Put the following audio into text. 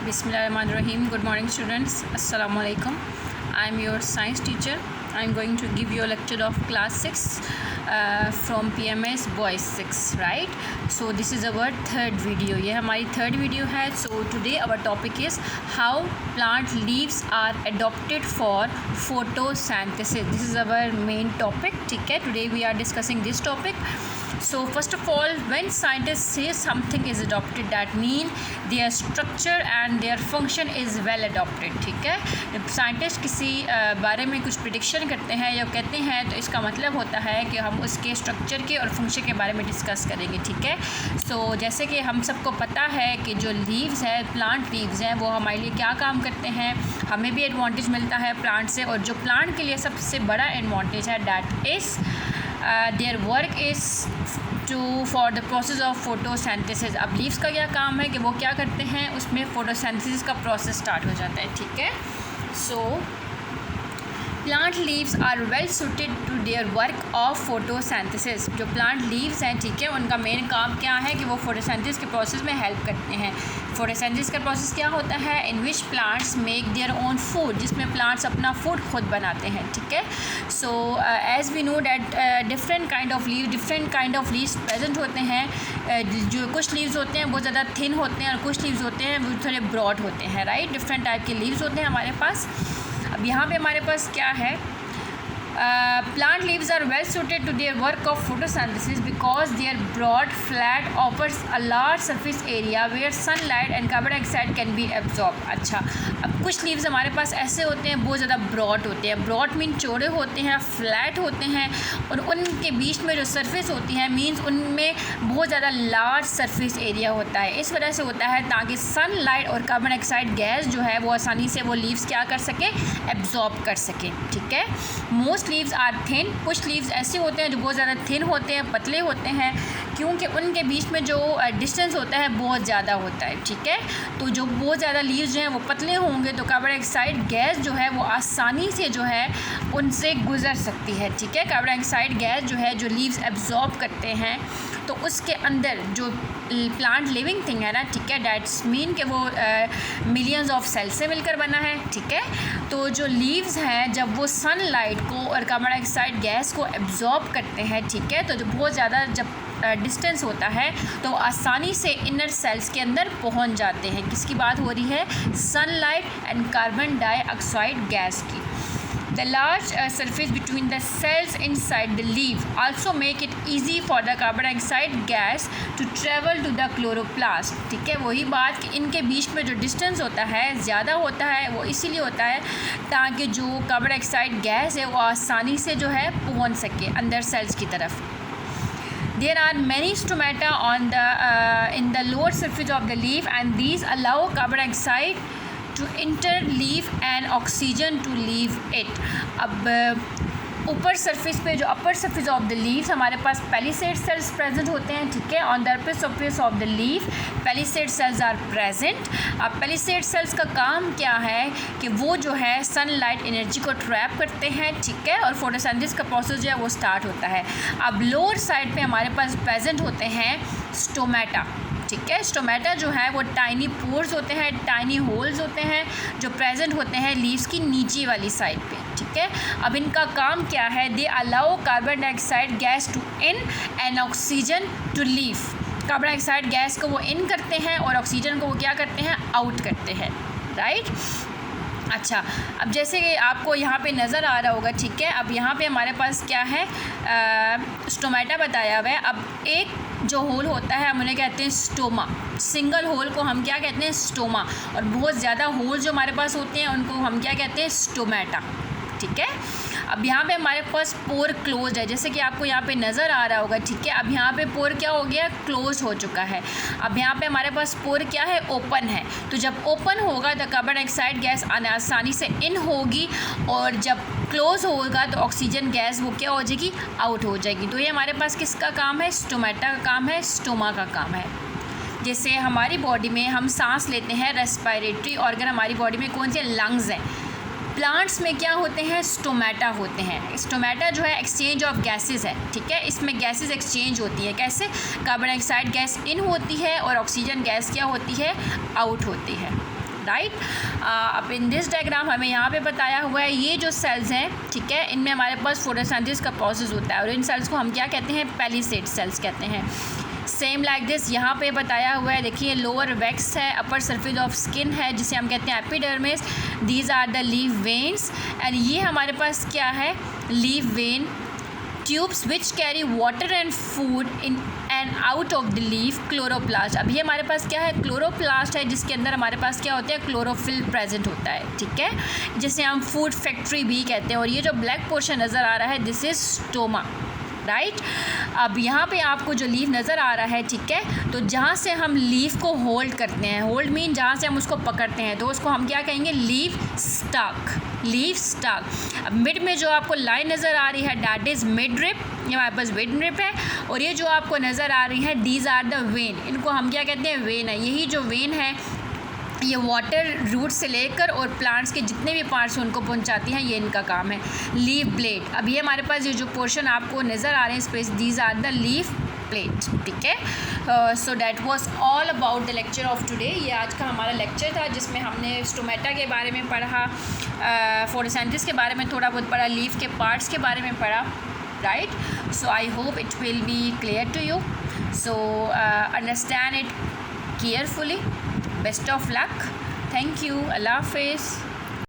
Bismillahirrahmanirrahim. Good morning, students. Assalamu alaikum. I am your science teacher. I am going to give you a lecture of class 6 from PMS Boys 6, right? So this is our third video. ये हमारी third video है. So today our topic is how plant leaves are adopted for photosynthesis. This is our main topic. ठीक है? Today we are discussing this topic. So first of all, when scientists say something is adopted, that mean their structure and their function is well adopted. ठीक है, जब scientist किसी बारे में कुछ prediction करते हैं या कहते हैं तो इसका मतलब होता है कि हम उसके स्ट्रक्चर के और फंक्शन के बारे में डिस्कस करेंगे. ठीक है, सो जैसे कि हम सबको पता है कि जो लीव्स है, प्लांट लीव्स हैं, वो हमारे लिए क्या काम करते हैं. हमें भी एडवांटेज मिलता है प्लांट से, और जो प्लांट के लिए सबसे बड़ा एडवांटेज है that is their work is for the process of photosynthesis. अब लीव्स का क्या काम है कि वो क्या करते हैं, उसमें फोटोसिंथेसिस का प्रोसेस स्टार्ट हो जाता है. ठीक है, so plant leaves are well suited to their work of photosynthesis. जो प्लांट लीव्स हैं, ठीक है, उनका मेन काम क्या है कि वो फोटोसिंथेसिस के प्रोसेस में हेल्प करते हैं. फोटोसिंथेसिस का प्रोसेस क्या होता है, in which plants make their own food, जिसमें प्लांट्स अपना फूड खुद बनाते हैं. ठीक है, so as we know that different kind of leaves present होते हैं. जो कुछ लीव्स होते हैं वो ज़्यादा थिन होते हैं और कुछ लीव्स होते हैं वो थोड़े ब्रॉड होते हैं. राइट, डिफरेंट टाइप के लीव्स होते हैं हमारे पास. अब यहाँ पे हमारे पास क्या है, plant leaves are well suited to their work of photosynthesis because their broad flat offers a large surface area where sunlight and carbon dioxide can be absorbed. अच्छा, अब कुछ लीव्स हमारे पास ऐसे होते हैं बहुत ज़्यादा ब्रॉड होते हैं. ब्रॉड मीन चौड़े होते हैं, फ्लैट होते हैं, और उनके बीच में जो सरफेस होती है मीन्स उनमें बहुत ज़्यादा लार्ज सरफेस एरिया होता है. इस वजह से होता है ताकि सनलाइट और कार्बन डाइऑक्साइड गैस जो है वो आसानी से वो लीव्स क्या कर सकें, एब्जॉर्ब कर सकें. ठीक है, मोस्ट लीव्स आर थिन. कुछ लीव्स ऐसे होते हैं जो बहुत ज़्यादा थिन होते हैं, पतले होते हैं, क्योंकि उनके बीच में जो डिस्टेंस होता है बहुत ज़्यादा होता है. ठीक है, तो जो बहुत ज़्यादा लीव्स जो हैं वो पतले होंगे तो कार्बन डाइऑक्साइड गैस जो है वो आसानी से जो है उनसे गुजर सकती है. ठीक है, कार्बन डाइऑक्साइड गैस जो है जो लीव्स एब्जॉर्ब करते हैं तो उसके अंदर जो प्लांट लिविंग थिंग है ना, ठीक है, डैट्स मीन कि वो मिलियंस ऑफ सेल से मिलकर बना है. ठीक है, तो जो लीव्स हैं जब वो सनलाइट को और कार्बन डाइऑक्साइड गैस को एब्जॉर्ब करते हैं, ठीक है, तो जो बहुत ज़्यादा जब डिस्टेंस होता है तो आसानी से इनर सेल्स के अंदर पहुंच जाते हैं. किसकी बात हो रही है, sunlight and carbon dioxide gas की. The large surface between the cells inside the leaf also make it easy for the carbon dioxide gas to travel to the chloroplast. ठीक है, वही बात कि इनके बीच में जो डिस्टेंस होता है ज़्यादा होता है, वो इसीलिए होता है ताकि जो कार्बन डाइऑक्साइड गैस है वो आसानी से जो है पहुंच सके अंदर सेल्स की तरफ. There are many stomata on the in the lower surface of the leaf, and these allow carbon dioxide to enter leaf and oxygen to leave it. अब ऊपर सरफेस पे जो upper surface of the leaves हमारे पास palisade cells present होते हैं. ठीक है, on the upper surface of the leaf palisade cells are present. अब पेलिसेड सेल्स का काम क्या है कि वो जो है सनलाइट एनर्जी को ट्रैप करते हैं. ठीक है, और फोटोसिंथेसिस का प्रोसेस जो है वो स्टार्ट होता है. अब लोअर साइड पे हमारे पास प्रेजेंट होते हैं स्टोमेटा. ठीक है, स्टोमेटा जो है वो टाइनी पोर्स होते हैं, टाइनी होल्स होते हैं जो प्रेजेंट होते हैं लीव्स की नीचे वाली साइड पे. ठीक है, अब इनका काम क्या है, they allow carbon dioxide gas to in and oxygen to leave. Carbon dioxide gas को वो इन करते हैं और ऑक्सीजन को वो क्या करते हैं, आउट करते हैं. राइट, अच्छा, अब जैसे कि आपको यहाँ पे नज़र आ रहा होगा, ठीक है, अब यहाँ पे हमारे पास क्या है, स्टोमेटा बताया हुआ है. अब एक जो होल होता है हम उन्हें कहते हैं स्टोमा. सिंगल होल को हम क्या कहते हैं, स्टोमा, और बहुत ज़्यादा होल जो हमारे पास होते हैं उनको हम क्या कहते हैं, स्टोमेटा. ठीक है, अब यहाँ पे हमारे पास पोर क्लोज है, जैसे कि आपको यहाँ पे नज़र आ रहा होगा. ठीक है, अब यहाँ पे पोर क्या हो गया, क्लोज हो चुका है. अब यहाँ पे हमारे पास पोर क्या है, ओपन है. तो जब ओपन होगा तो कार्बन डाइऑक्साइड गैस आसानी से इन होगी, और जब क्लोज होगा तो ऑक्सीजन गैस वो क्या हो जाएगी, आउट हो जाएगी. तो ये हमारे पास किसका काम है, स्टोमेटा का काम है, स्टोमा का काम है. जैसे हमारी बॉडी में हम सांस लेते हैं, रेस्पिरेटरी ऑर्गन हमारी बॉडी में कौन से, लंग्स हैं. प्लांट्स में क्या होते हैं, स्टोमेटा होते हैं. स्टोमेटा जो है एक्सचेंज ऑफ गैसेस है. ठीक है, इसमें गैसेस एक्सचेंज होती है. कैसे, कार्बन डाइऑक्साइड गैस इन होती है और ऑक्सीजन गैस क्या होती है, आउट होती है. राइट। अब इन दिस डायग्राम हमें यहाँ पे बताया हुआ है ये जो सेल्स हैं, ठीक है, इनमें हमारे पास फोटोसिंथेसिस का प्रोसेस होता है और इन सेल्स को हम क्या कहते हैं, पैलिसेड सेल्स कहते हैं। सेम लाइक दिस यहाँ पे बताया हुआ है, देखिए लोअर वैक्स है, अपर सरफेस ऑफ स्किन है जिसे हम कहते हैं epidermis, these are the leaf veins and ये हमारे पास क्या है, leaf vein tubes which carry water and food in and out of the leaf, chloroplast. अब ये हमारे पास क्या है, क्लोरोप्लास्ट है जिसके अंदर हमारे पास क्या होता है, क्लोरोफिल प्रेजेंट होता है, ठीक है, जिसे हम फूड फैक्ट्री भी कहते हैं। और ये जो ब्लैक पोर्शन नज़र आ रहा है दिस इज स्टोमा, राइट। अब यहाँ पे आपको जो लीफ नज़र आ रहा है, ठीक है, तो जहाँ से हम लीफ को होल्ड करते हैं, होल्ड मीन जहाँ से हम उसको पकड़ते हैं, तो उसको हम क्या कहेंगे, लीफ स्टाक, लीफ स्टाक। अब मिड में जो आपको लाइन नज़र आ रही है डैट इज़ मिड रिप, ये हमारे पास मिड रिप है, और ये जो आपको नज़र आ रही है दीज आर द वेन, इनको हम क्या कहते हैं, वेन है। यही जो वेन है ये वाटर रूट से लेकर और प्लांट्स के जितने भी पार्ट्स हैं उनको पहुंचाती हैं, ये इनका काम है। लीफ ब्लेड, अब ये हमारे पास ये जो पोर्शन आपको नज़र आ रहे हैं space, these are the leaf plate, ठीक है। So that was all about the lecture of today. ये आज का हमारा लेक्चर था जिसमें हमने स्टोमेटा के बारे में पढ़ा, फोटोसिंथेसिस के बारे में थोड़ा बहुत पढ़ा, लीफ के पार्ट्स के बारे में पढ़ा, right. So I hope it will be clear to you, so understand it carefully. Best of luck. Thank you. Allah Hafiz.